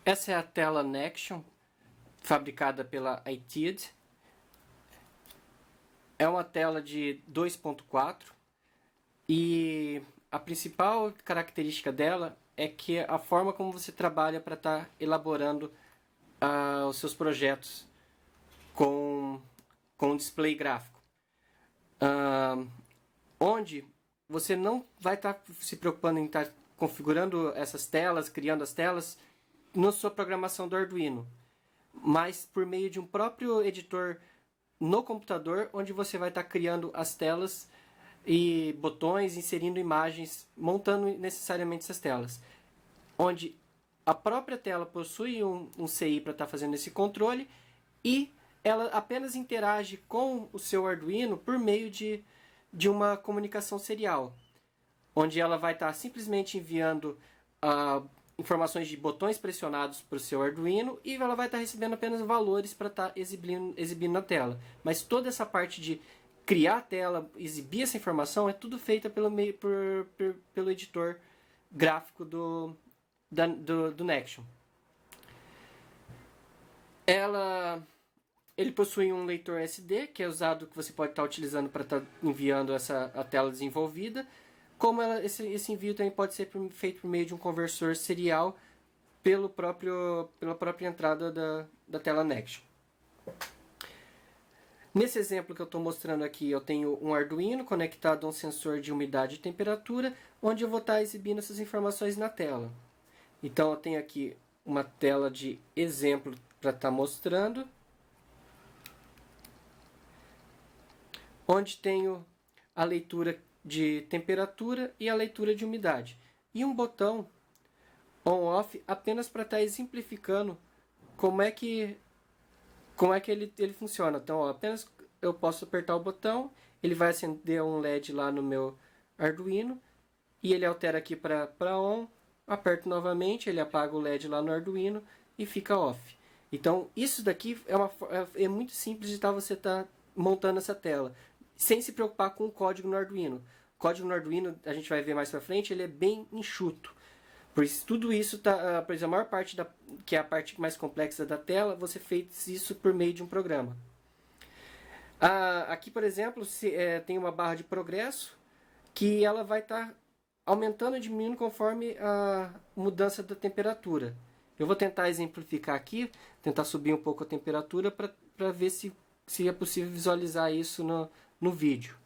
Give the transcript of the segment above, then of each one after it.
Essa é a tela Nexion, fabricada pela iTeed. É uma tela de 2.4 e a principal característica dela é que a forma como você trabalha para estar elaborando os seus projetos com, com display gráfico. Onde você não vai estar se preocupando em estar configurando essas telas, criando as telas na sua programação do Arduino, mas por meio de um próprio editor no computador, onde você vai estar criando as telas e botões, inserindo imagens, montando necessariamente essas telas. Onde a própria tela possui um CI para estar fazendo esse controle e ela apenas interage com o seu Arduino por meio de uma comunicação serial, onde ela vai estar simplesmente enviando informações de botões pressionados para o seu Arduino e ela vai estar recebendo apenas valores para estar exibindo na tela. Mas toda essa parte de criar a tela, exibir essa informação, é tudo feita pelo editor gráfico do Nexion. Ele possui um leitor SD, que é usado, que você pode estar utilizando para estar enviando a tela desenvolvida. Como esse envio também pode ser feito por meio de um conversor serial pela própria entrada da tela Nexion. Nesse exemplo que eu estou mostrando aqui, eu tenho um Arduino conectado a um sensor de umidade e temperatura, onde eu vou estar exibindo essas informações na tela. Então eu tenho aqui uma tela de exemplo para estar mostrando, onde tenho a leitura de temperatura e a leitura de umidade. E um botão on-off apenas para estar exemplificando como é que ele funciona. Então, ó, apenas eu posso apertar o botão, ele vai acender um LED lá no meu Arduino e ele altera aqui para on, aperto novamente, ele apaga o LED lá no Arduino e fica off. Então, isso daqui é muito simples de você estar montando essa tela, sem se preocupar com o código no Arduino. O código no Arduino, a gente vai ver mais para frente, ele é bem enxuto. Por isso, tudo isso por exemplo, a maior parte que é a parte mais complexa da tela, você fez isso por meio de um programa. Aqui, por exemplo, tem uma barra de progresso que ela vai estar aumentando e diminuindo conforme a mudança da temperatura. Eu vou tentar exemplificar aqui, tentar subir um pouco a temperatura para ver se é possível visualizar isso no vídeo.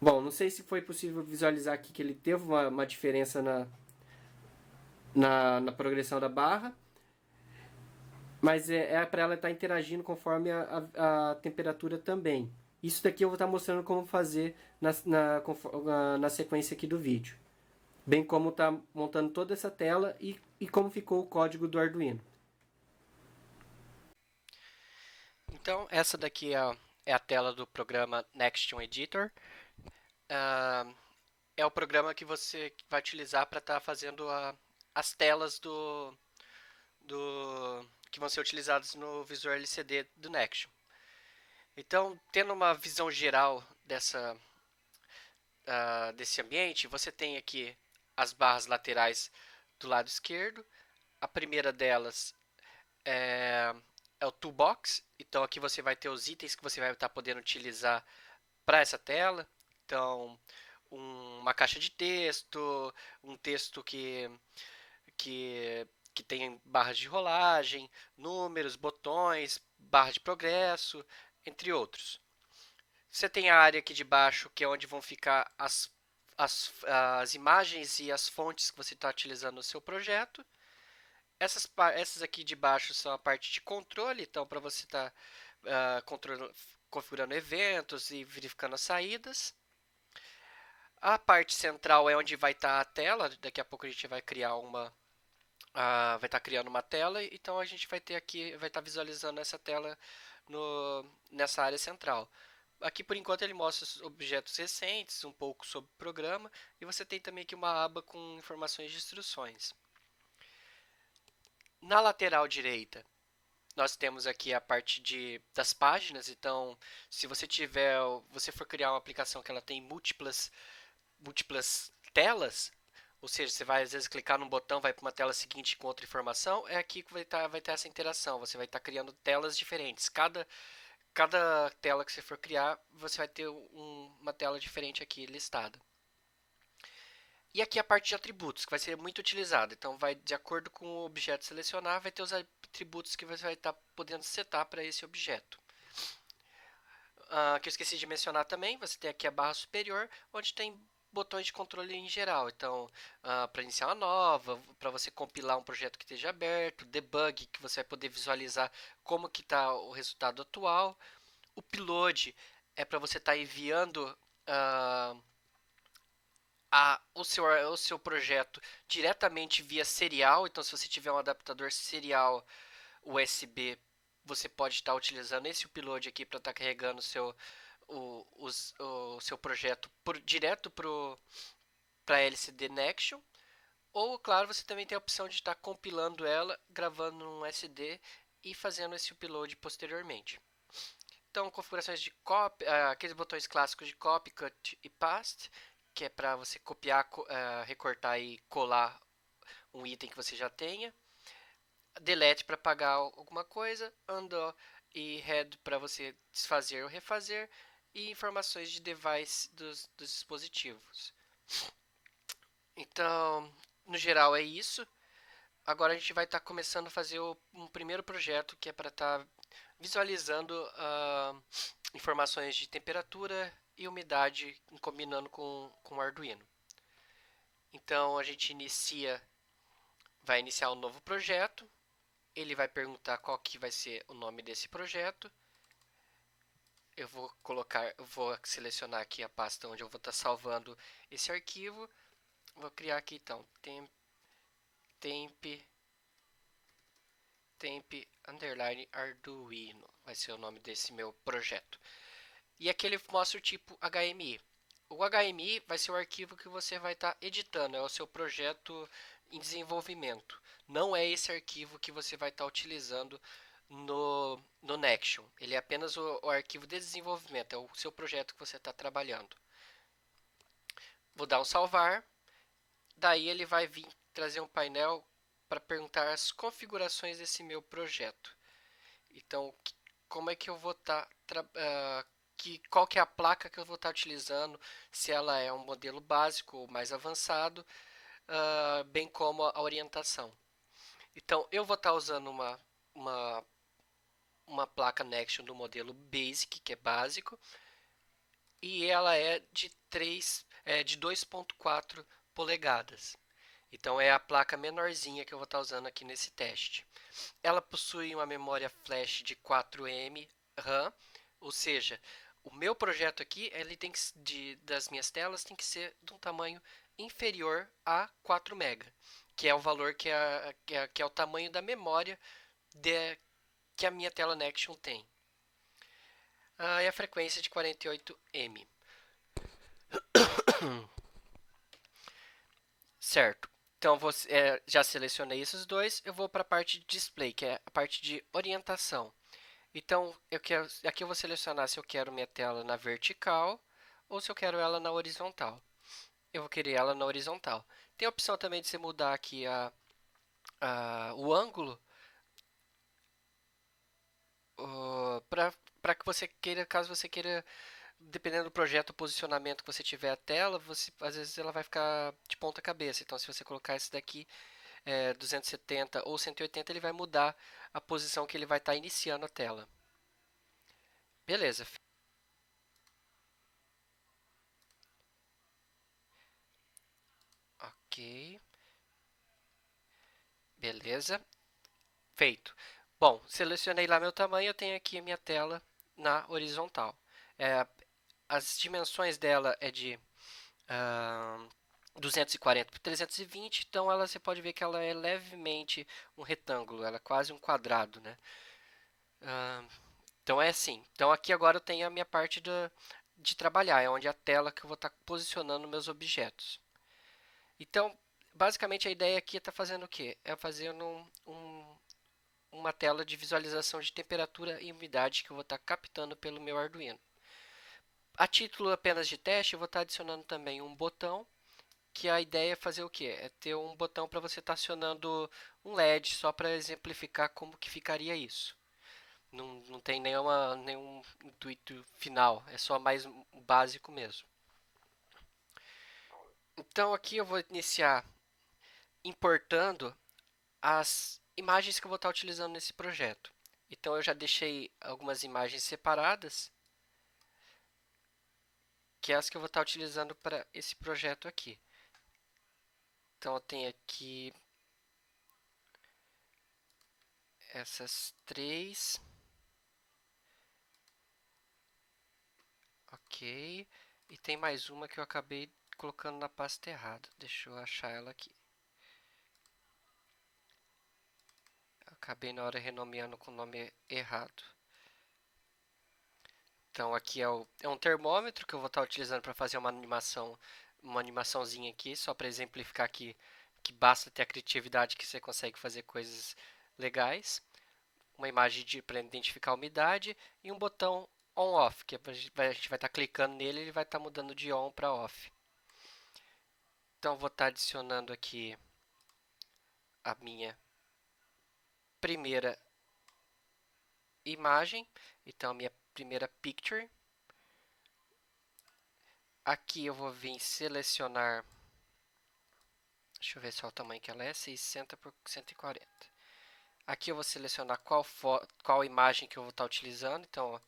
Bom, não sei se foi possível visualizar aqui que ele teve uma diferença na progressão da barra, mas é para ela estar interagindo conforme a temperatura também. Isso daqui eu vou estar mostrando como fazer na sequência aqui do vídeo. Bem como está montando toda essa tela e como ficou o código do Arduino. Então, essa daqui é a tela do programa Nexion Editor. É o programa que você vai utilizar para estar fazendo as telas que vão ser utilizadas no Visual LCD do Nexion. Então, tendo uma visão geral desse ambiente, você tem aqui as barras laterais do lado esquerdo. A primeira delas é o Toolbox. Então, aqui você vai ter os itens que você vai estar podendo utilizar para essa tela. Então, uma caixa de texto, um texto que tem barras de rolagem, números, botões, barra de progresso, entre outros. Você tem a área aqui de baixo, que é onde vão ficar as imagens e as fontes que você está utilizando no seu projeto. Essas aqui de baixo são a parte de controle, então para você estar configurando eventos e verificando as saídas. A parte central é onde vai estar a tela, daqui a pouco a gente vai criar vai estar criando uma tela, então a gente vai estar visualizando essa tela nessa área central. Aqui por enquanto ele mostra os objetos recentes, um pouco sobre o programa, e você tem também aqui uma aba com informações de instruções. Na lateral direita, nós temos aqui a parte das páginas. Então, se você for criar uma aplicação que ela tem múltiplas telas, ou seja, você vai às vezes clicar num botão, vai para uma tela seguinte com outra informação, é aqui que vai ter essa interação. Você vai estar criando telas diferentes. Cada tela que você for criar, você vai ter uma tela diferente aqui listada. E aqui a parte de atributos, que vai ser muito utilizada. Então, vai de acordo com o objeto selecionar, vai ter os atributos que você vai estar podendo setar para esse objeto. Que eu esqueci de mencionar também, você tem aqui a barra superior, onde tem botões de controle em geral. Então, para iniciar uma nova, para você compilar um projeto que esteja aberto, debug, que você vai poder visualizar como que está o resultado atual. O upload é para você estar enviando o seu projeto diretamente via serial. Então, se você tiver um adaptador serial USB, você pode estar utilizando esse upload aqui para estar carregando o seu projeto direto para a LCD Nexion. Ou, claro, você também tem a opção de estar compilando ela, gravando num SD e fazendo esse upload posteriormente. Então, configurações de copy, aqueles botões clássicos de copy, cut e paste, que é para você copiar, recortar e colar um item que você já tenha. Delete para apagar alguma coisa, undo e head para você desfazer ou refazer, e informações de device dos dispositivos. Então, no geral é isso. Agora a gente vai estar começando a fazer um primeiro projeto que é para estar visualizando informações de temperatura e umidade combinando com o Arduino. Então a gente vai iniciar um novo projeto. Ele vai perguntar qual que vai ser o nome desse projeto. Eu vou selecionar aqui a pasta onde eu vou estar salvando esse arquivo. Vou criar aqui então temp underline Arduino. Vai ser o nome desse meu projeto. E aqui ele mostra o tipo HMI. O HMI vai ser o arquivo que você vai estar editando, é o seu projeto em desenvolvimento. Não é esse arquivo que você vai estar utilizando no Nexion. Ele é apenas o arquivo de desenvolvimento, é o seu projeto que você está trabalhando. Vou dar um salvar. Daí ele vai vir trazer um painel para perguntar as configurações desse meu projeto. Então, como é que eu vou estar qual que é a placa que eu vou estar utilizando, se ela é um modelo básico ou mais avançado, bem como a orientação. Então, eu vou estar usando uma placa Nexion do modelo Basic, que é básico, e ela é de 2.4 polegadas. Então, é a placa menorzinha que eu vou estar usando aqui nesse teste. Ela possui uma memória flash de 4M RAM, ou seja, o meu projeto aqui, ele tem das minhas telas, tem que ser de um tamanho inferior a 4 MB, que é o valor que é o tamanho da memória que a minha tela Nexion tem. E a frequência de 48M. Certo. Então, já selecionei esses dois. Eu vou para a parte de display, que é a parte de orientação. Então, aqui eu vou selecionar se eu quero minha tela na vertical ou se eu quero ela na horizontal. Eu vou querer ela na horizontal. Tem a opção também de você mudar aqui o ângulo para que você queira, caso você queira, dependendo do projeto, o posicionamento que você tiver a tela, às vezes ela vai ficar de ponta cabeça. Então, se você colocar esse daqui 270 ou 180, ele vai mudar a posição que ele vai estar iniciando a tela. Beleza. Ok. Beleza. Feito. Bom, selecionei lá meu tamanho, eu tenho aqui a minha tela na horizontal. As dimensões dela é de 240 por 320, então você pode ver que ela é levemente um retângulo, ela é quase um quadrado, né? Então é assim. Então aqui agora eu tenho a minha parte de trabalhar, é onde a tela que eu vou estar posicionando meus objetos. Então, basicamente a ideia aqui está fazendo o quê? É fazendo uma tela de visualização de temperatura e umidade que eu vou estar captando pelo meu Arduino. A título apenas de teste, eu vou estar adicionando também um botão, que a ideia é fazer o quê? É ter um botão para você estar acionando um LED, só para exemplificar como que ficaria isso. Não tem nenhum intuito final, é só mais básico mesmo. Então aqui eu vou iniciar importando as imagens que eu vou estar utilizando nesse projeto. Então eu já deixei algumas imagens separadas, que é as que eu vou estar utilizando para esse projeto aqui. Então eu tenho aqui essas três. Ok. E tem mais uma que eu acabei colocando na pasta errada. Deixa eu achar ela aqui. Eu acabei na hora renomeando com o nome errado. Então aqui é um termômetro que eu vou estar utilizando para fazer uma animaçãozinha aqui, só para exemplificar que basta ter a criatividade que você consegue fazer coisas legais. Uma imagem para identificar a umidade e um botão on-off, que a gente vai estar clicando nele e ele vai estar mudando de on para off. Então vou estar adicionando aqui a minha primeira imagem, então a minha primeira picture. Aqui eu vou vir selecionar, deixa eu ver só o tamanho que ela é, 600 por 140. Aqui eu vou selecionar qual imagem que eu vou estar utilizando. Então, ó,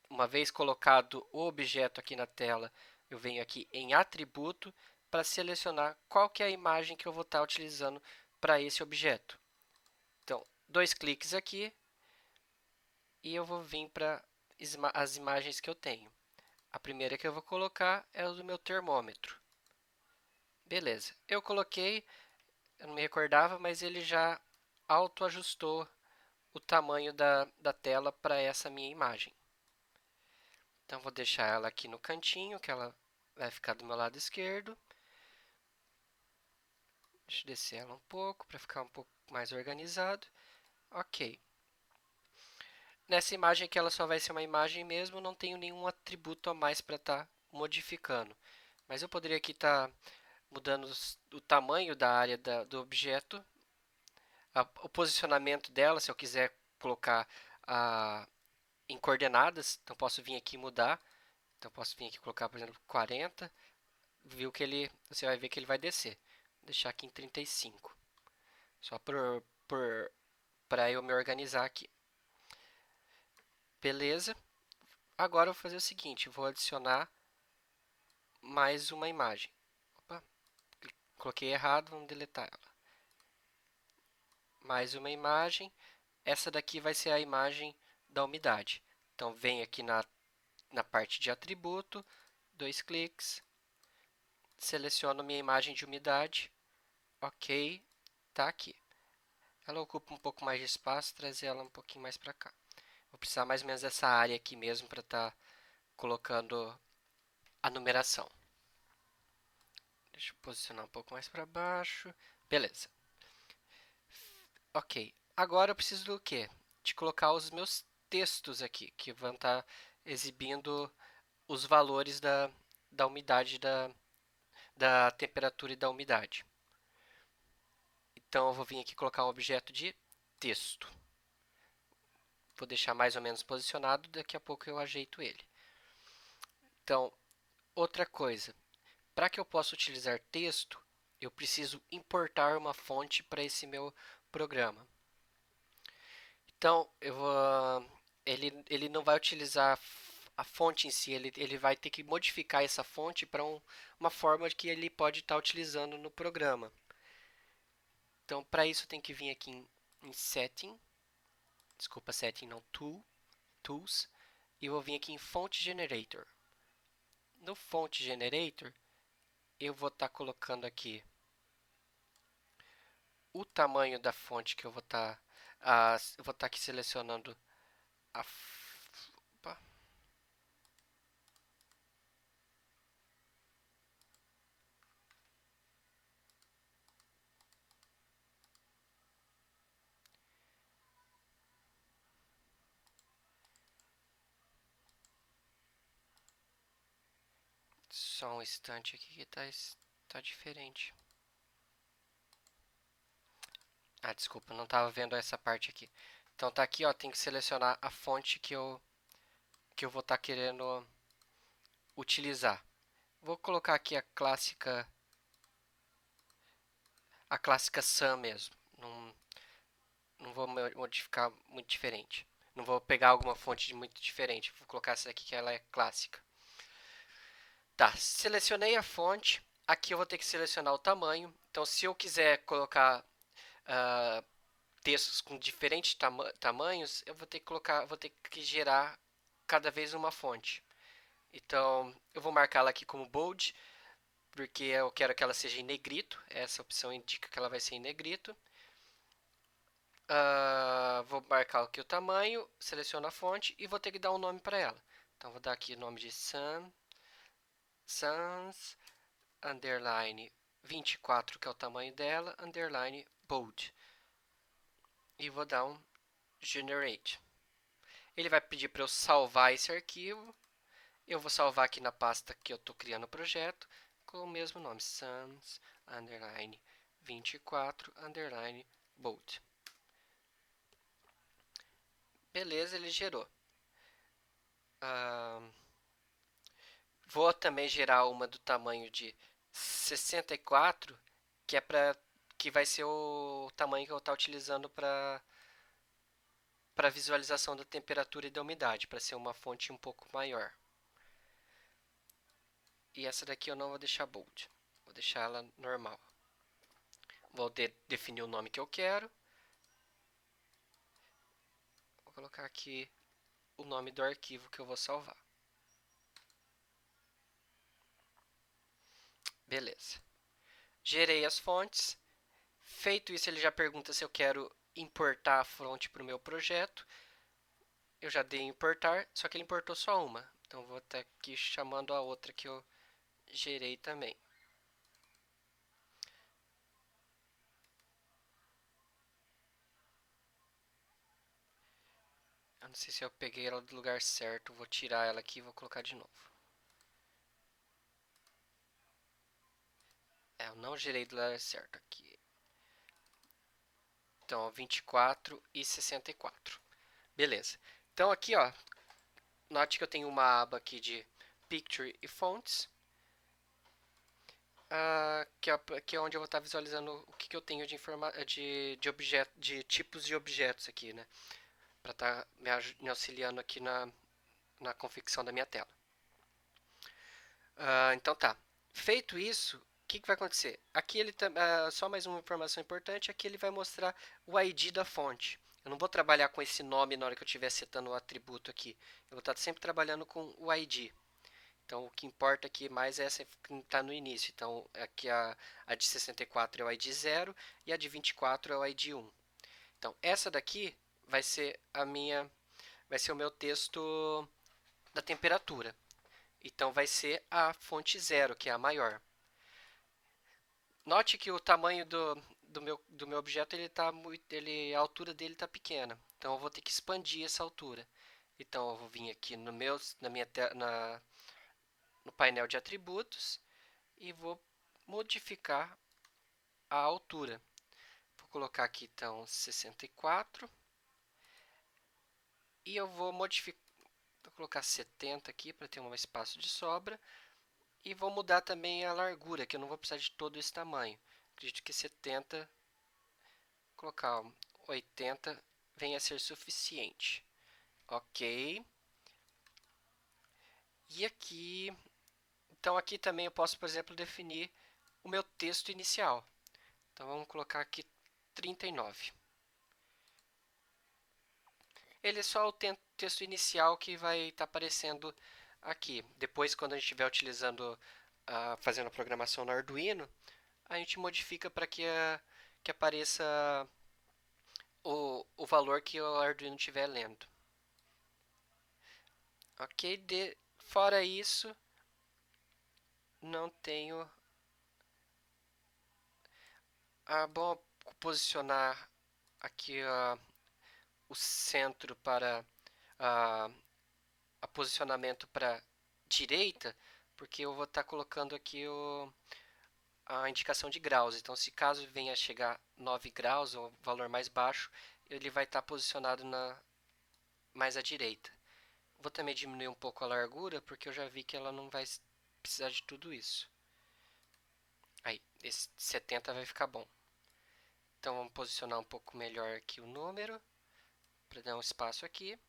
uma vez colocado o objeto aqui na tela, eu venho aqui em atributo para selecionar qual que é a imagem que eu vou estar utilizando para esse objeto. Então, dois cliques aqui e eu vou vir para as imagens que eu tenho. A primeira que eu vou colocar é o do meu termômetro. Beleza, eu coloquei, eu não me recordava, mas ele já autoajustou o tamanho da tela para essa minha imagem. Então, vou deixar ela aqui no cantinho, que ela vai ficar do meu lado esquerdo. Deixa eu descer ela um pouco, para ficar um pouco mais organizado. Ok. Nessa imagem aqui, ela só vai ser uma imagem mesmo, não tenho nenhum atributo a mais para estar modificando. Mas eu poderia aqui estar mudando o tamanho da área do objeto, o posicionamento dela, se eu quiser colocar em coordenadas, então posso vir aqui e mudar. Então posso vir aqui e colocar, por exemplo, 40, viu que você vai ver que ele vai descer. Vou deixar aqui em 35, só para eu me organizar aqui. Beleza? Agora eu vou fazer o seguinte, vou adicionar mais uma imagem. Opa, coloquei errado, vamos deletar ela. Mais uma imagem. Essa daqui vai ser a imagem da umidade. Então, venho aqui na parte de atributo, dois cliques, seleciono minha imagem de umidade, ok, está aqui. Ela ocupa um pouco mais de espaço, trazer ela um pouquinho mais para cá. Vou precisar mais ou menos dessa área aqui mesmo para estar colocando a numeração. Deixa eu posicionar um pouco mais para baixo. Beleza. Ok. Agora eu preciso do quê? De colocar os meus textos aqui, que vão estar exibindo os valores da umidade, da temperatura e da umidade. Então eu vou vir aqui colocar um objeto de texto. Vou deixar mais ou menos posicionado, daqui a pouco eu ajeito ele. Então, outra coisa, para que eu possa utilizar texto, eu preciso importar uma fonte para esse meu programa. Então, ele não vai utilizar a fonte em si, ele vai ter que modificar essa fonte para uma forma que ele pode estar utilizando no programa. Então, para isso, tem que vir aqui em Setting, desculpa, Setting não, Tools, e eu vou vir aqui em Font Generator. No Font Generator, eu vou estar colocando aqui o tamanho da fonte que eu vou estar aqui selecionando a opa, Só um instante aqui que tá diferente. Ah, desculpa, não estava vendo essa parte aqui. Então tá aqui, ó, tem que selecionar a fonte que eu vou estar querendo utilizar. Vou colocar aqui a clássica Sun mesmo. Não vou modificar muito diferente. Não vou pegar alguma fonte muito diferente. Vou colocar essa aqui que ela é clássica. Tá, selecionei a fonte. Aqui eu vou ter que selecionar o tamanho. Então, se eu quiser colocar ah, textos com diferentes tamanhos, eu vou ter que gerar cada vez uma fonte. Então, eu vou marcá-la aqui como bold, porque eu quero que ela seja em negrito. Essa opção indica que ela vai ser em negrito. Vou marcar aqui o tamanho, seleciono a fonte e vou ter que dar um nome para ela. Então, vou dar aqui o nome de Sans underline 24, que é o tamanho dela, underline bold. E vou dar um generate. Ele vai pedir para eu salvar esse arquivo. Eu vou salvar aqui na pasta que eu estou criando o projeto com o mesmo nome, sans underline 24 underline bold. Beleza, ele gerou. Vou também gerar uma do tamanho de 64, que vai ser o tamanho que eu vou estar utilizando para visualização da temperatura e da umidade, para ser uma fonte um pouco maior. E essa daqui eu não vou deixar bold, vou deixar ela normal. Vou definir o nome que eu quero. Vou colocar aqui o nome do arquivo que eu vou salvar. Beleza. Gerei as fontes. Feito isso, ele já pergunta se eu quero importar a fonte para o meu projeto. Eu já dei importar, só que ele importou só uma. Então vou estar aqui chamando a outra que eu gerei também. Eu não sei se eu peguei ela do lugar certo. Vou tirar ela aqui e vou colocar de novo. Eu não gerei do lugar certo aqui. Então, 24 e 64. Beleza. Então aqui, ó, note que eu tenho uma aba aqui de Picture e Fonts. Que é onde eu vou estar visualizando o que eu tenho de tipos de objetos aqui, né? Para estar me auxiliando aqui na confecção da minha tela. Então tá. Feito isso, o que vai acontecer? Aqui ele só mais uma informação importante, aqui ele vai mostrar o ID da fonte. Eu não vou trabalhar com esse nome na hora que eu estiver setando o atributo aqui. Eu vou estar sempre trabalhando com o ID. Então, o que importa aqui mais é essa que está no início. Então, aqui a de 64 é o ID 0 e a de 24 é o ID 1. Então, essa daqui vai ser vai ser o meu texto da temperatura. Então, vai ser a fonte 0, que é a maior. Note que o tamanho do meu objeto, a altura dele está pequena. Então, eu vou ter que expandir essa altura. Então, eu vou vir aqui no painel de atributos e vou modificar a altura. Vou colocar aqui então 64 e eu vou colocar 70 aqui para ter um espaço de sobra e vou mudar também a largura, que eu não vou precisar de todo esse tamanho. Acredito que 70, colocar 80 venha a ser suficiente. Ok. E aqui, então aqui também eu posso, por exemplo, definir o meu texto inicial. Então vamos colocar aqui 39. Ele é só o texto inicial que vai estar aparecendo aqui. Depois, quando a gente estiver utilizando, fazendo a programação no Arduino, a gente modifica para que apareça o valor que o Arduino estiver lendo. Ok, fora isso, não tenho. Bom, posicionar aqui o centro para a posicionamento para direita, porque eu vou estar colocando aqui a indicação de graus. Então, se caso venha a chegar 9 graus, ou valor mais baixo, ele vai estar posicionado mais à direita. Vou também diminuir um pouco a largura, porque eu já vi que ela não vai precisar de tudo isso. Aí, esse 70 vai ficar bom. Então, vamos posicionar um pouco melhor aqui o número, para dar um espaço aqui.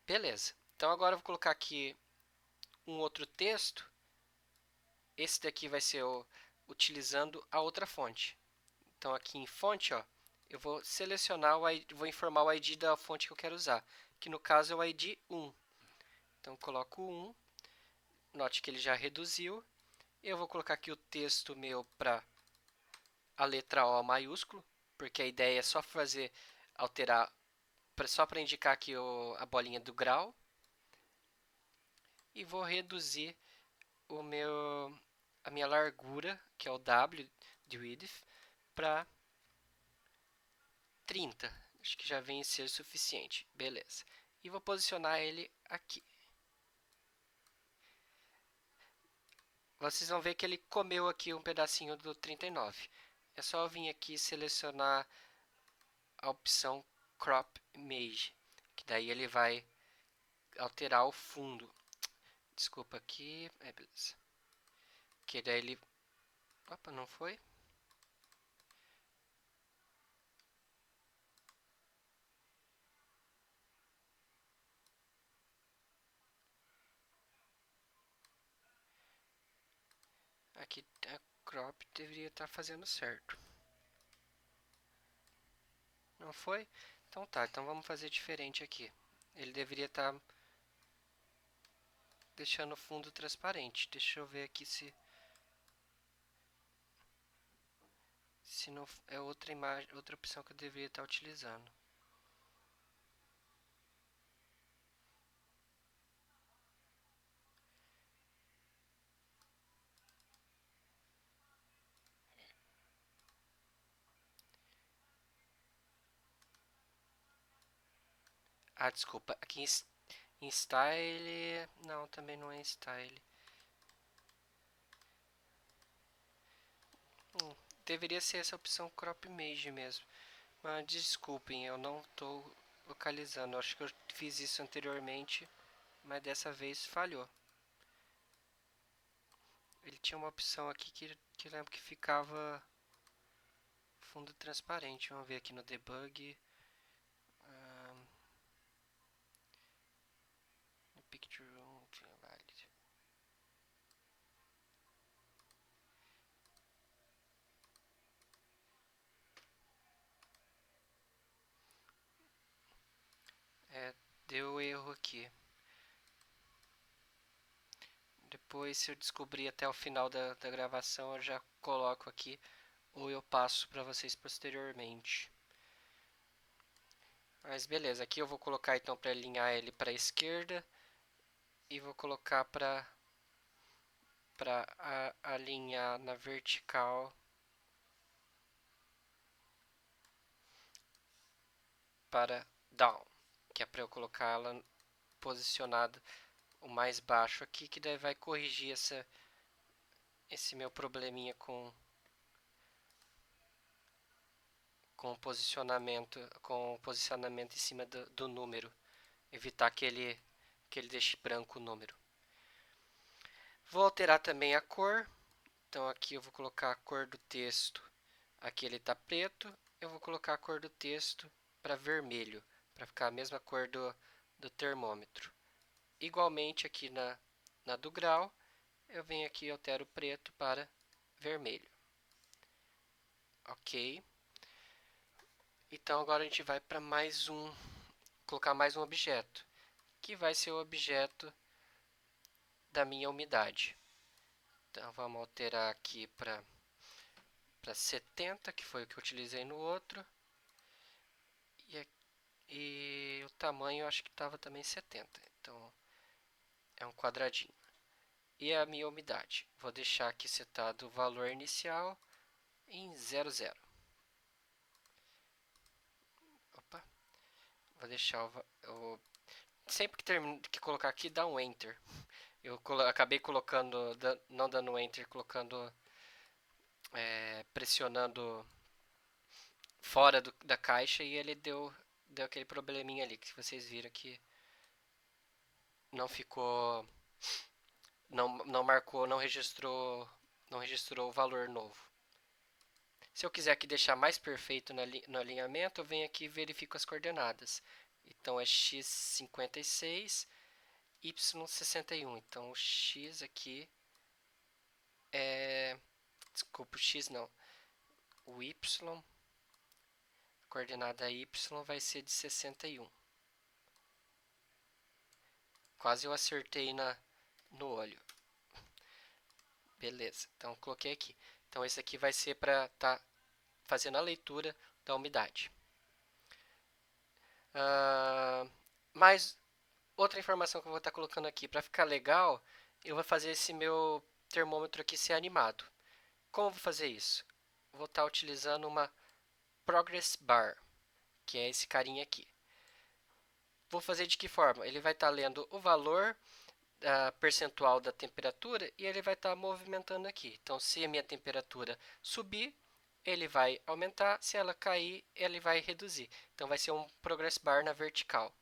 Beleza. Então, agora eu vou colocar aqui um outro texto. Esse daqui vai ser utilizando a outra fonte. Então, aqui em fonte, ó, eu vou selecionar, vou informar o ID da fonte que eu quero usar, que no caso é o ID 1. Então, coloco 1. Note que ele já reduziu. Eu vou colocar aqui o texto meu para a letra O maiúsculo, porque a ideia é só alterar, só para indicar aqui a bolinha do grau. E vou reduzir a minha largura, que é o W de width, para 30. Acho que já vem ser suficiente. Beleza. E vou posicionar ele aqui. Vocês vão ver que ele comeu aqui um pedacinho do 39. É só eu vir aqui e selecionar a opção Crop Image, que daí ele vai alterar o fundo. Desculpa aqui. Beleza. Que daí ele... Opa, não foi? Aqui a crop deveria estar fazendo certo. Não foi? Então tá, então vamos fazer diferente aqui. Ele deveria estar deixando o fundo transparente. Deixa eu ver aqui se não é outra imagem, outra opção que eu deveria estar utilizando. Ah, desculpa. Aqui em Style... Não, também não é em Style. Deveria ser essa opção Crop Image mesmo. Mas desculpem, eu não estou localizando. Acho que eu fiz isso anteriormente, mas dessa vez falhou. Ele tinha uma opção aqui que eu lembro que ficava fundo transparente. Vamos ver aqui no debug. No Picture Room, valid. Deu erro aqui. Depois, se eu descobrir até o final da gravação, eu já coloco aqui ou eu passo para vocês posteriormente. Mas beleza, aqui eu vou colocar então para alinhar ele para a esquerda e vou colocar para alinhar na vertical para down, que é para eu colocar ela posicionada o mais baixo aqui, que daí vai corrigir esse meu probleminha com o posicionamento em cima do número, evitar que ele deixe branco o número. Vou alterar também a cor. Então aqui eu vou colocar a cor do texto. Aqui ele está preto. Eu vou colocar a cor do texto para vermelho, para ficar a mesma cor do termômetro. Igualmente aqui na do grau, eu venho aqui e altero o preto para vermelho. Ok. Então agora a gente vai para colocar mais um objeto, que vai ser o objeto da minha umidade. Então vamos alterar aqui para 70, que foi o que eu utilizei no outro. E o tamanho eu acho que estava também 70. Então é um quadradinho. E a minha umidade. Vou deixar aqui setado o valor inicial em 00. Opa. Vou deixar sempre que colocar aqui, dá um Enter. Acabei colocando, não dando enter, colocando, pressionando fora da caixa e ele deu aquele probleminha ali que vocês viram que não ficou, não marcou, não registrou o valor novo. Se eu quiser aqui deixar mais perfeito no alinhamento, eu venho aqui e verifico as coordenadas. Então é x56, y61. Então o x aqui é... Desculpa, o x não. O y, a coordenada y vai ser de 61. Quase eu acertei no olho. Beleza, então coloquei aqui. Então esse aqui vai ser para estar fazendo a leitura da umidade. Mais outra informação que eu vou estar colocando aqui, para ficar legal, eu vou fazer esse meu termômetro aqui ser animado. Como eu vou fazer isso? Vou estar utilizando uma Progress Bar, que é esse carinha aqui. Vou fazer de que forma? Ele vai estar lendo o valor percentual da temperatura e ele vai estar movimentando aqui. Então, se a minha temperatura subir, ele vai aumentar, se ela cair, ele vai reduzir. Então, vai ser um Progress Bar na vertical.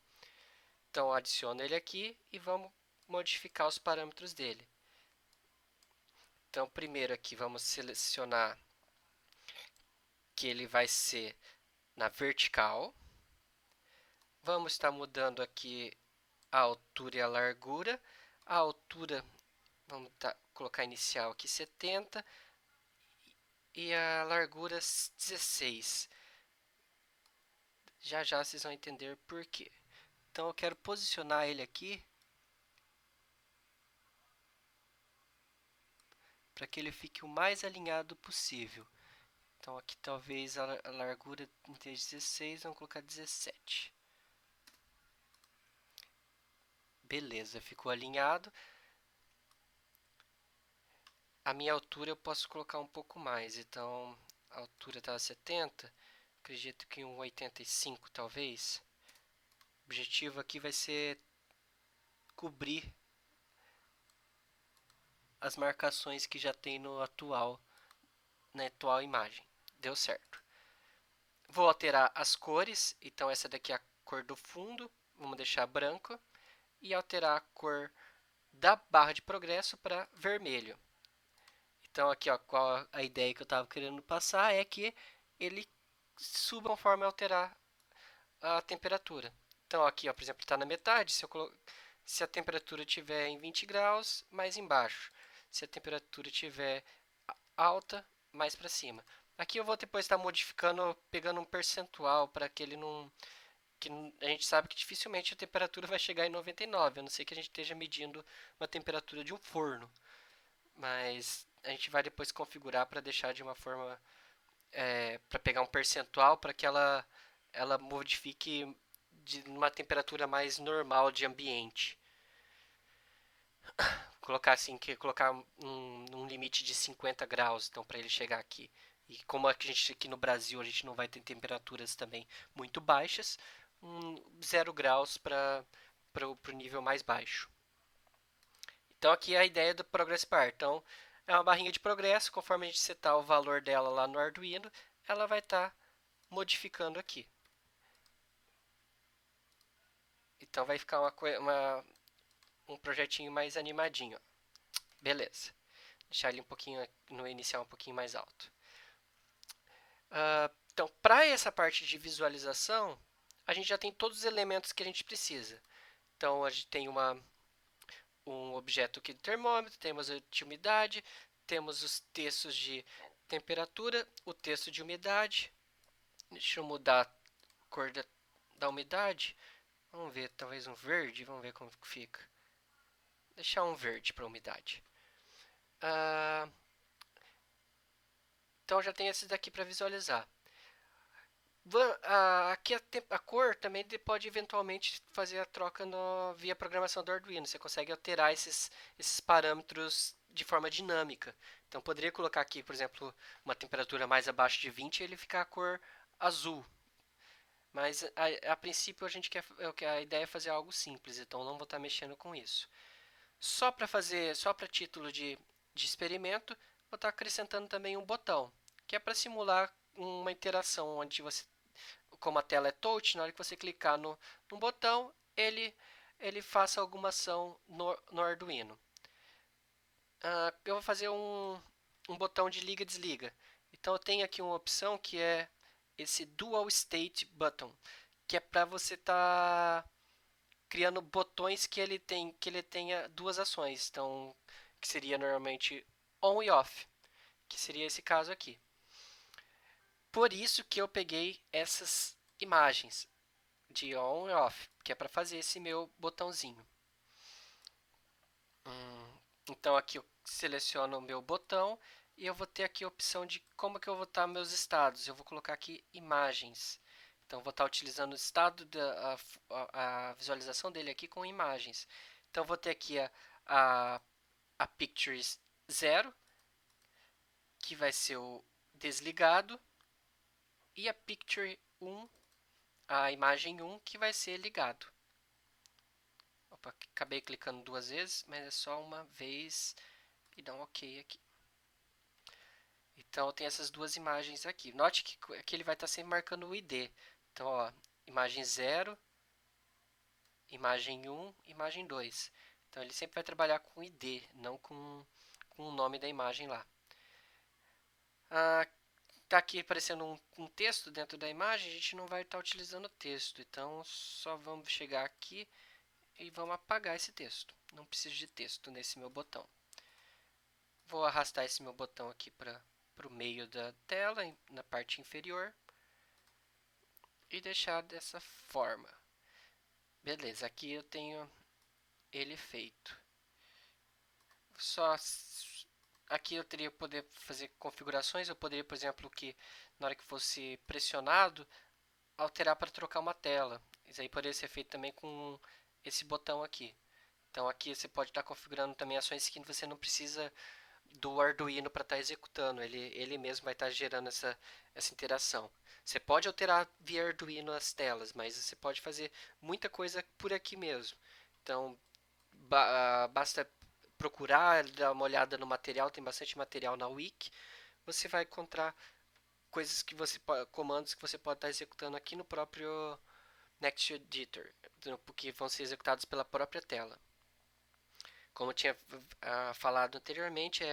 Então, adiciono ele aqui e vamos modificar os parâmetros dele. Então, primeiro aqui vamos selecionar que ele vai ser na vertical. Vamos estar mudando aqui a altura e a largura. A altura, vamos colocar inicial aqui 70 e a largura 16. Já já vocês vão entender por quê. Então eu quero posicionar ele aqui para que ele fique o mais alinhado possível. Então aqui talvez a largura esteja 16, vamos colocar 17. Beleza, ficou alinhado. A minha altura eu posso colocar um pouco mais, então a altura está 70, acredito que um 85 talvez. O objetivo aqui vai ser cobrir as marcações que já tem na atual imagem. Deu certo. Vou alterar as cores, então essa daqui é a cor do fundo, vamos deixar branco, e alterar a cor da barra de progresso para vermelho. Então aqui, ó, qual a ideia que eu estava querendo passar é que ele suba conforme alterar a temperatura. Então aqui, ó, por exemplo, está na metade, se a temperatura estiver em 20 graus, mais embaixo. Se a temperatura estiver alta, mais para cima. Aqui eu vou depois estar modificando, pegando um percentual para que ele não... que a gente sabe que dificilmente a temperatura vai chegar em 99, a não ser que a gente esteja medindo uma temperatura de um forno. Mas a gente vai depois configurar para deixar de uma forma... para pegar um percentual para que ela modifique de uma temperatura mais normal de ambiente. Colocar assim, colocar um limite de 50 graus, então para ele chegar aqui. E como a gente aqui no Brasil a gente não vai ter temperaturas também muito baixas, 0 graus para o nível mais baixo. Então aqui é a ideia do Progress Bar. Então é uma barrinha de progresso, conforme a gente setar o valor dela lá no Arduino, ela vai estar modificando aqui. Então vai ficar um projetinho mais animadinho. Beleza. Deixar ele um pouquinho no inicial um pouquinho mais alto. Então, para essa parte de visualização, a gente já tem todos os elementos que a gente precisa. Então, a gente tem um objeto aqui do termômetro, temos a de umidade, temos os textos de temperatura, o texto de umidade. Deixa eu mudar a cor da umidade. Vamos ver, talvez um verde, vamos ver como fica. Deixar um verde para a umidade. Então já tem esses daqui para visualizar. Aqui a cor também pode eventualmente fazer a troca via programação do Arduino. Você consegue alterar esses parâmetros de forma dinâmica. Então poderia colocar aqui, por exemplo, uma temperatura mais abaixo de 20 e ele ficar a cor azul. Mas a princípio a ideia é fazer algo simples, então não vou estar mexendo com isso. Só para título de experimento, vou estar acrescentando também um botão, que é para simular uma interação onde você, como a tela é touch, na hora que você clicar no botão, ele faça alguma ação no Arduino. Eu vou fazer um botão de liga e desliga. Então eu tenho aqui uma opção que é esse Dual State Button, que é para você estar criando botões que ele tenha duas ações. Então, que seria normalmente on e off, que seria esse caso aqui. Por isso que eu peguei essas imagens de on e off, que é para fazer esse meu botãozinho. Então aqui eu seleciono o meu botão e eu vou ter aqui a opção de como que eu vou estar meus estados. Eu vou colocar aqui imagens. Então vou estar utilizando o estado a visualização dele aqui com imagens. Então vou ter aqui a Pictures 0, que vai ser o desligado, e a Picture 1, a imagem 1, que vai ser ligado. Opa, acabei clicando duas vezes, mas é só uma vez e dá um OK aqui. Então eu tenho essas duas imagens aqui. Note que ele vai estar sempre marcando o ID. Então, ó, imagem 0, imagem 1, imagem 2. Então ele sempre vai trabalhar com ID, não com o nome da imagem lá. Tá aqui aparecendo um texto dentro da imagem, a gente não vai estar utilizando texto. Então só vamos chegar aqui e vamos apagar esse texto. Não preciso de texto nesse meu botão. Vou arrastar esse meu botão aqui para o meio da tela, na parte inferior, e deixar dessa forma. Beleza, aqui eu tenho ele feito. Só aqui eu teria poder fazer configurações. Eu poderia, por exemplo, que na hora que fosse pressionado, alterar para trocar uma tela. Isso aí poderia ser feito também com esse botão aqui. Então aqui você pode estar configurando também ações que você não precisa do Arduino para estar executando. Ele mesmo vai estar gerando essa interação. Você pode alterar via Arduino as telas, mas você pode fazer muita coisa por aqui mesmo. Então basta procurar, dar uma olhada no material, tem bastante material na Wiki. Você vai encontrar coisas que você comandos que você pode estar executando aqui no próprio Next Editor, porque vão ser executados pela própria tela. Como eu tinha falado anteriormente,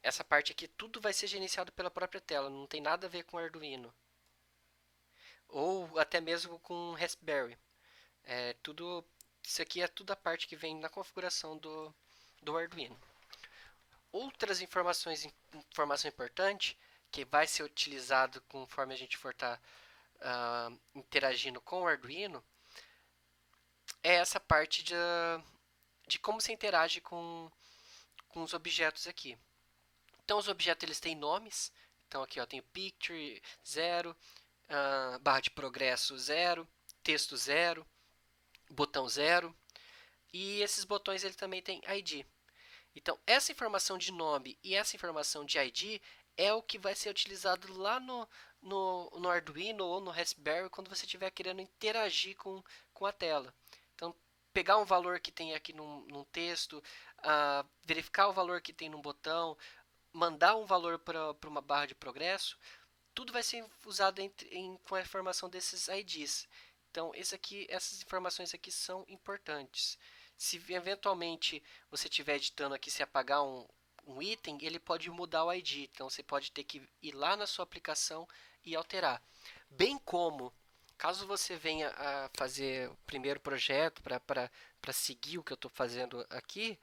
essa parte aqui tudo vai ser gerenciado pela própria tela, não tem nada a ver com Arduino. Ou até mesmo com Raspberry. Isso aqui é tudo a parte que vem na configuração do Arduino. Outras informação importante que vai ser utilizado conforme a gente for estar interagindo com o Arduino é essa parte de como se interage com os objetos aqui. Então os objetos eles têm nomes. Então aqui tem picture 0, barra de progresso 0, texto 0, botão 0. E esses botões ele também tem ID. Então essa informação de nome e essa informação de ID é o que vai ser utilizado lá no Arduino ou no Raspberry quando você estiver querendo interagir com a tela. Então, pegar um valor que tem aqui num texto, verificar o valor que tem num botão, mandar um valor para uma barra de progresso, tudo vai ser usado com a informação desses IDs. Então, essas informações aqui são importantes. Se eventualmente você estiver editando aqui, se apagar um item, ele pode mudar o ID. Então, você pode ter que ir lá na sua aplicação e alterar. Bem como, caso você venha a fazer o primeiro projeto para seguir o que eu estou fazendo aqui,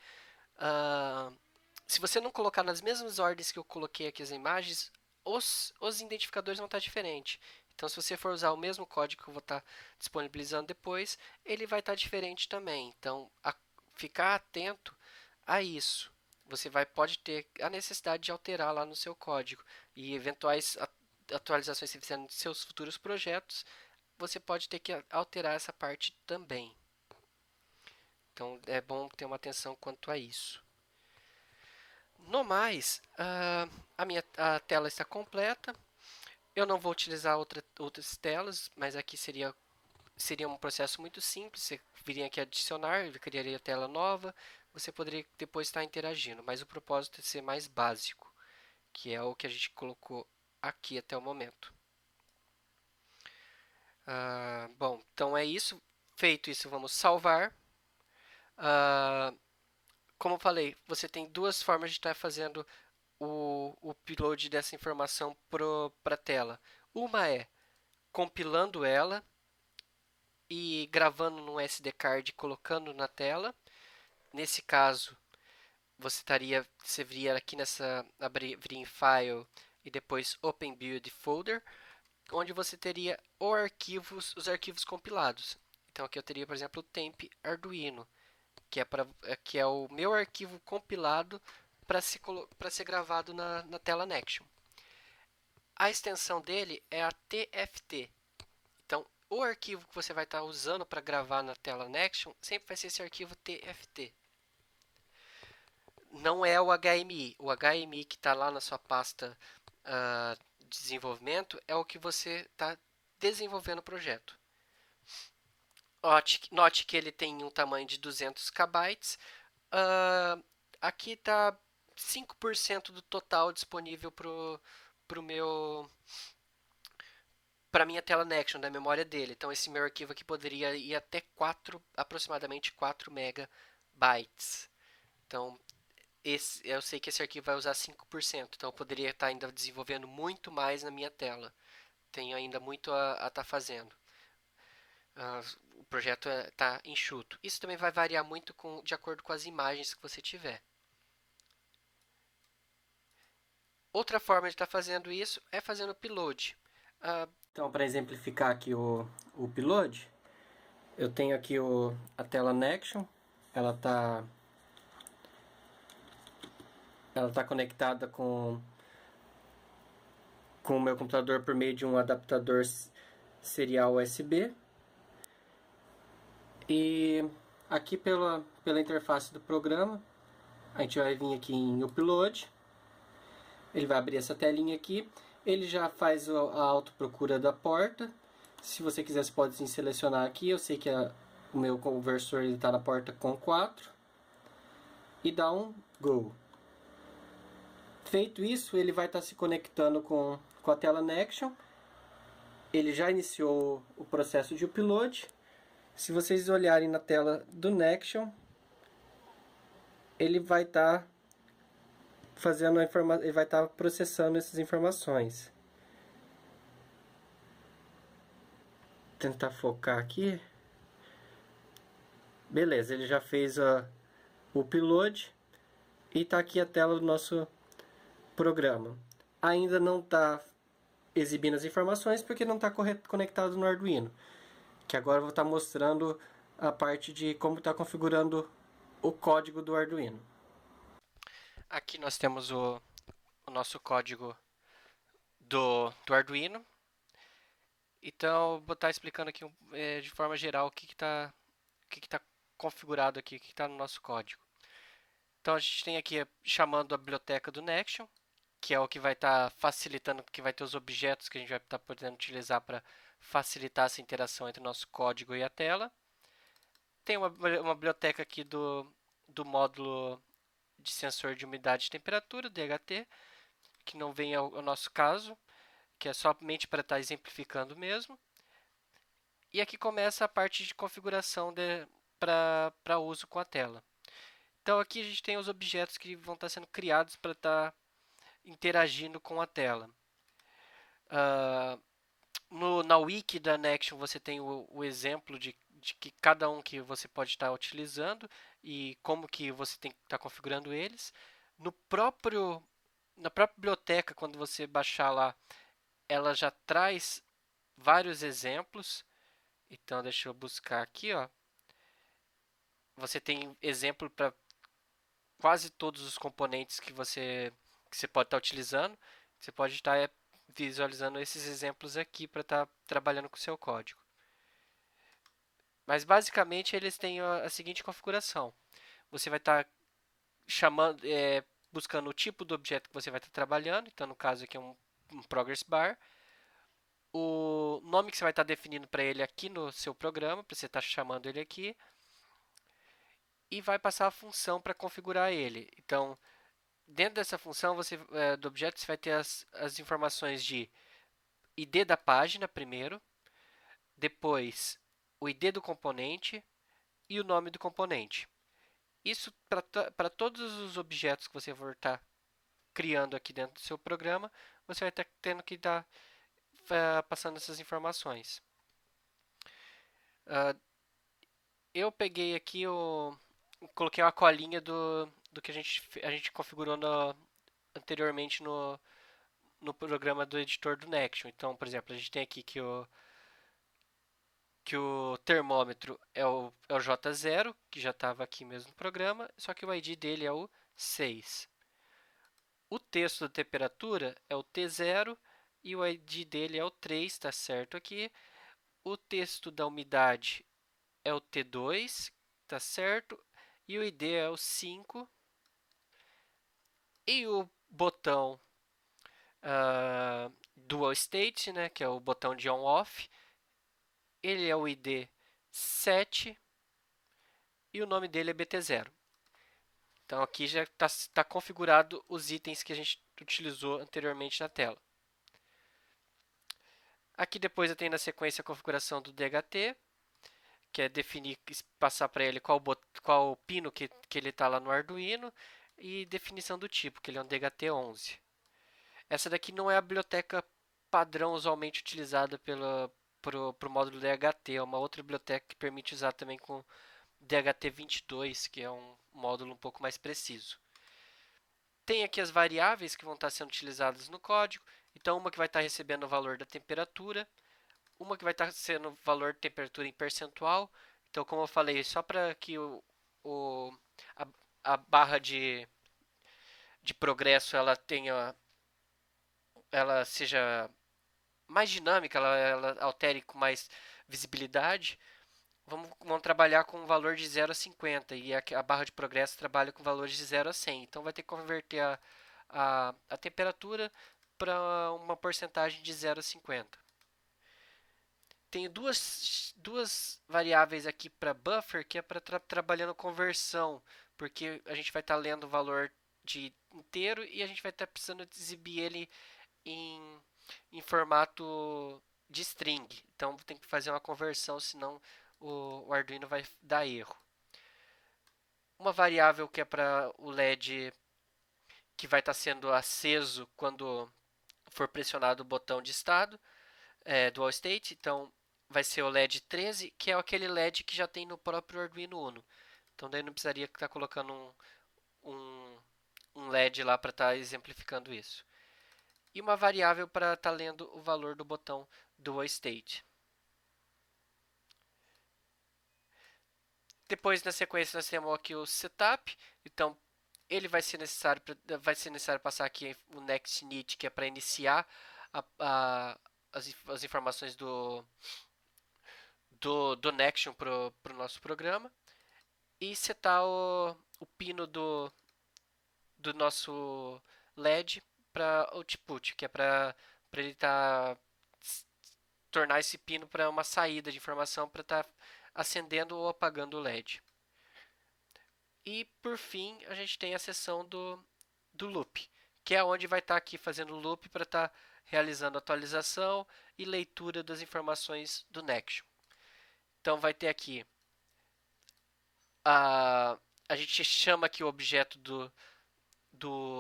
se você não colocar nas mesmas ordens que eu coloquei aqui as imagens, os identificadores vão estar diferentes. Então, se você for usar o mesmo código que eu vou estar disponibilizando depois, ele vai estar diferente também. Então, ficar atento a isso. Você pode ter a necessidade de alterar lá no seu código. E eventuais atualizações que você fizer nos seus futuros projetos, você pode ter que alterar essa parte também. Então, é bom ter uma atenção quanto a isso. No mais, a tela está completa. Eu não vou utilizar outras telas, mas aqui seria seria um processo muito simples, você viria aqui adicionar, ele criaria tela nova, você poderia depois estar interagindo, mas o propósito é ser mais básico, que é o que a gente colocou aqui até o momento. Bom, então é isso. Feito isso, vamos salvar. Ah, como falei, você tem duas formas de estar fazendo o upload dessa informação para a tela. Uma é compilando ela e gravando num SD card e colocando na tela. Nesse caso, você viria aqui abriria em File e depois Open Build Folder, onde você teria os arquivos compilados. Então aqui eu teria, por exemplo, o temp Arduino, que é o meu arquivo compilado para ser gravado na tela Nexion. A extensão dele é a TFT. Então, o arquivo que você vai estar usando para gravar na tela Nexion sempre vai ser esse arquivo TFT. Não é o HMI. O HMI que está lá na sua pasta de desenvolvimento é o que você está desenvolvendo o projeto. Note que ele tem um tamanho de 200 KB. Aqui está 5% do total disponível para minha tela Nexion, da memória dele. Então esse meu arquivo aqui poderia ir até aproximadamente 4 megabytes. Então eu sei que esse arquivo vai usar 5%, então eu poderia estar ainda desenvolvendo muito mais na minha tela. Tenho ainda muito a estar fazendo. O projeto está enxuto. Isso também vai variar muito de acordo com as imagens que você tiver. Outra forma de estar fazendo isso é fazendo upload. Então, para exemplificar aqui o upload, eu tenho aqui a tela Nexion. Ela está conectada com o meu computador por meio de um adaptador serial USB. E aqui pela interface do programa, a gente vai vir aqui em Upload. Ele vai abrir essa telinha aqui. Ele já faz a autoprocura da porta. Se você quiser, você pode sim selecionar aqui. Eu sei que o meu conversor está na porta com 4. E dá um Go. Feito isso, ele vai estar se conectando com a tela Nexion. Ele já iniciou o processo de upload. Se vocês olharem na tela do Nexion, ele vai estar ele vai estar processando essas informações. Vou tentar focar aqui. Beleza, ele já fez o upload e está aqui a tela do nosso programa. Ainda não está exibindo as informações porque não está conectado no Arduino. Que agora eu vou estar mostrando a parte de como está configurando o código do Arduino. Aqui nós temos o nosso código do Arduino. Então, vou estar explicando aqui de forma geral o que está configurado aqui, o que está no nosso código. Então, a gente tem aqui chamando a biblioteca do Nexion, que é o que vai estar facilitando, que vai ter os objetos que a gente vai estar podendo utilizar para facilitar essa interação entre o nosso código e a tela. Tem uma biblioteca aqui do módulo de sensor de umidade e temperatura, DHT, que não vem ao nosso caso, que é somente para estar exemplificando mesmo. E aqui começa a parte de configuração para uso com a tela. Então aqui a gente tem os objetos que vão estar sendo criados para estar interagindo com a tela. Na wiki da Nexion você tem o exemplo de que cada um que você pode estar utilizando e como que você tem que estar configurando eles. Na própria biblioteca, quando você baixar lá, ela já traz vários exemplos. Então, deixa eu buscar aqui, ó. Você tem exemplo para quase todos os componentes que você pode estar utilizando. Você pode estar visualizando esses exemplos aqui para estar trabalhando com o seu código. Mas basicamente eles têm a seguinte configuração. Você vai estar buscando o tipo do objeto que você vai estar trabalhando. Então, no caso aqui é um progress bar. o nome que você vai estar definindo para ele aqui no seu programa, para você estar chamando ele aqui, e vai passar a função para configurar ele. Então, dentro dessa função do objeto, você vai ter as informações de ID da página primeiro, depois o ID do componente e o nome do componente. Isso para todos os objetos que você for estar criando aqui dentro do seu programa, você vai estar tendo que estar passando essas informações. Eu peguei aqui coloquei uma colinha do que a gente configurou anteriormente no programa do editor do Nexion. Então, por exemplo, a gente tem aqui que o termômetro é o J0, que já estava aqui mesmo no programa, só que o ID dele é o 6. O texto da temperatura é o T0 e o ID dele é o 3, está certo aqui. O texto da umidade é o T2, está certo. E o ID é o 5. E o botão Dual State, né, que é o botão de on-off, ele é o ID 7 e o nome dele é BT0. Então aqui já está configurado os itens que a gente utilizou anteriormente na tela. Aqui depois eu tenho na sequência a configuração do DHT, que é definir, passar para ele qual pino que ele está lá no Arduino, e definição do tipo, que ele é um DHT11. Essa daqui não é a biblioteca padrão usualmente utilizada para o módulo DHT, é uma outra biblioteca que permite usar também com DHT22, que é um módulo um pouco mais preciso. Tem aqui as variáveis que vão estar sendo utilizadas no código. Então, uma que vai estar recebendo o valor da temperatura, uma que vai estar sendo o valor de temperatura em percentual. Então, como eu falei, só para que a, a barra de progresso ela seja mais dinâmica, ela altere com mais visibilidade, vamos trabalhar com um valor de 0 a 50 e a barra de progresso trabalha com valores de 0 a 100. Então vai ter que converter a temperatura para uma porcentagem de 0 a 50. Tenho duas variáveis aqui para buffer, que é para trabalhando conversão, porque a gente vai estar lendo o valor de inteiro e a gente vai estar precisando exibir ele em formato de string. Então tem que fazer uma conversão, senão o Arduino vai dar erro. Uma variável que é para o LED que vai estar sendo aceso quando for pressionado o botão de estado, Dual State. Então vai ser o LED 13, que é aquele LED que já tem no próprio Arduino Uno. Então daí não precisaria estar colocando um LED lá para estar exemplificando isso. E uma variável para estar lendo o valor do botão Dual State. Depois, na sequência, nós temos aqui o setup. Então, ele vai ser necessário passar aqui o next init, que é para iniciar as informações do Nexion para o nosso programa. E setar o pino do nosso LED para output, que é para ele tornar esse pino para uma saída de informação para estar acendendo ou apagando o LED. E por fim, a gente tem a seção do loop, que é onde vai estar aqui fazendo o loop para estar realizando atualização e leitura das informações do Nexion. Então vai ter aqui a gente chama aqui o objeto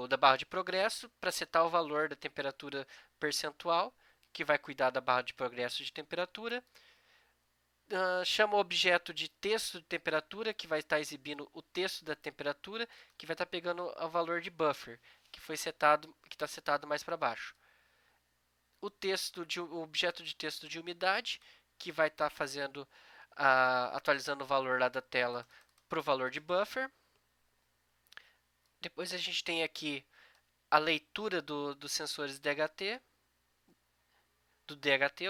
da barra de progresso para setar o valor da temperatura percentual, que vai cuidar da barra de progresso de temperatura. Chama o objeto de texto de temperatura, que vai estar exibindo o texto da temperatura, que vai estar pegando o valor de buffer, que está setado mais para baixo. O objeto de texto de umidade, que vai estar atualizando o valor lá da tela para o valor de buffer. Depois a gente tem aqui a leitura dos sensores DHT,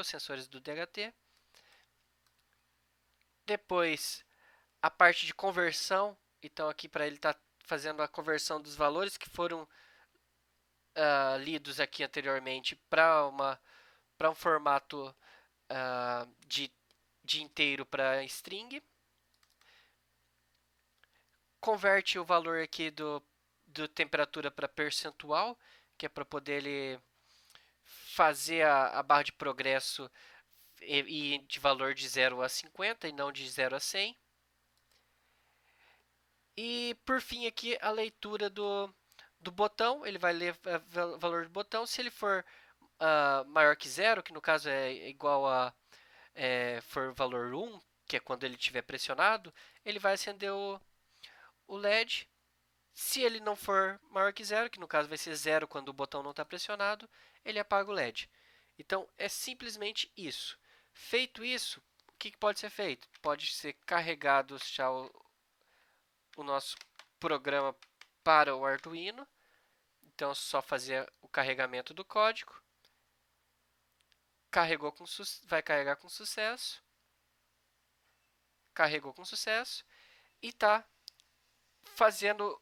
os sensores do DHT. Depois a parte de conversão, então aqui para ele estar fazendo a conversão dos valores que foram lidos aqui anteriormente para para um formato de inteiro para string. Converte o valor aqui do temperatura para percentual, que é para poder ele fazer a barra de progresso e de valor de 0 a 50 e não de 0 a 100. E por fim aqui a leitura do botão, ele vai ler o valor do botão. Se ele for maior que 0, que no caso é igual a for valor 1, que é quando ele estiver pressionado, ele vai acender o LED. Se ele não for maior que 0, que no caso vai ser 0 quando o botão não está pressionado, ele apaga o LED. Então é simplesmente isso. Feito isso, o que pode ser feito? Pode ser carregado já o nosso programa para o Arduino. Então é só fazer o carregamento do código. Carregou vai carregar com sucesso. Carregou com sucesso. E está fazendo,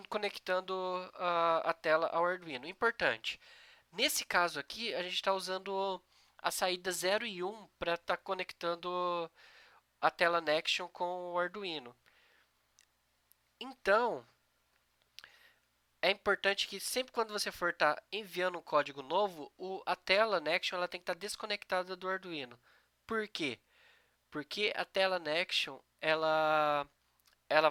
conectando a tela ao Arduino. Importante. Nesse caso aqui, a gente está usando a saída 0 e 1 para estar conectando a tela Nexion com o Arduino. Então, é importante que sempre quando você for estar enviando um código novo, a tela Nexion ela tem que estar desconectada do Arduino. Por quê? Porque a tela Nexion ela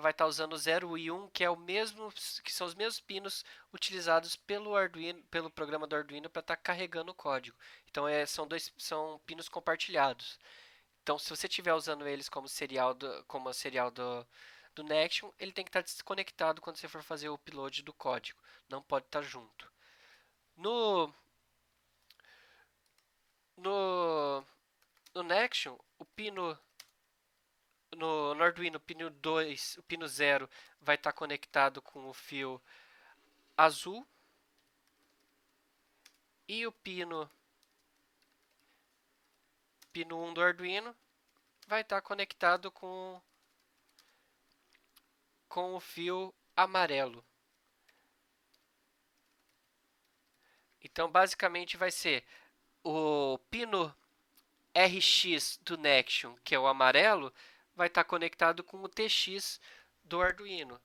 vai estar usando 0 e 1, que é o mesmo, que são os mesmos pinos utilizados pelo Arduino, pelo programa do Arduino para estar carregando o código. Então são pinos compartilhados. Então, se você estiver usando eles como serial do Nexion, ele tem que estar desconectado quando você for fazer o upload do código. Não pode estar junto. No, no, no Nexion, o pino no Arduino, o pino 2, o pino 0 vai estar conectado com o fio azul. E o pino 1 do Arduino vai estar conectado com o fio amarelo. Então, basicamente, vai ser o pino RX do Nexion, que é o amarelo, vai estar conectado com o TX do Arduino,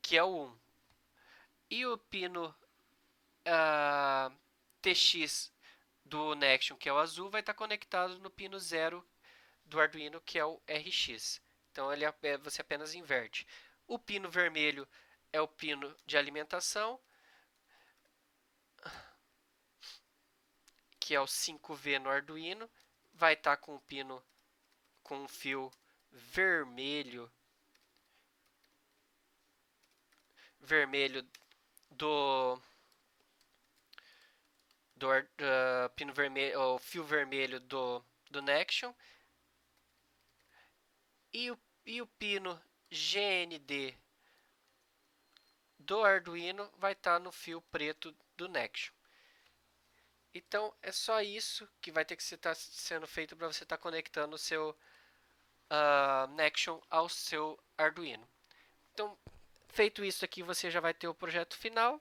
que é o 1. E o pino TX do Nexion, que é o azul, vai estar conectado no pino 0 do Arduino, que é o RX. Então, você apenas inverte. O pino vermelho é o pino de alimentação, que é o 5V no Arduino. Vai estar com o pino com um fio vermelho do pino vermelho, o fio vermelho do Nexion. E o pino GND do Arduino vai estar no fio preto do Nexion. Então é só isso que vai ter que estar sendo feito para você estar conectando o seu Nexion ao seu Arduino. Então, feito isso aqui, você já vai ter o projeto final.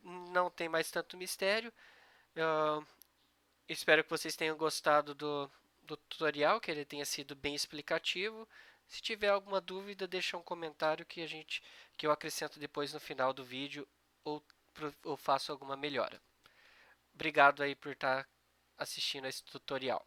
Não tem mais tanto mistério. Espero que vocês tenham gostado do tutorial, que ele tenha sido bem explicativo. Se tiver alguma dúvida, deixa um comentário que eu acrescento depois no final do vídeo ou faço alguma melhora. Obrigado aí por estar assistindo a esse tutorial.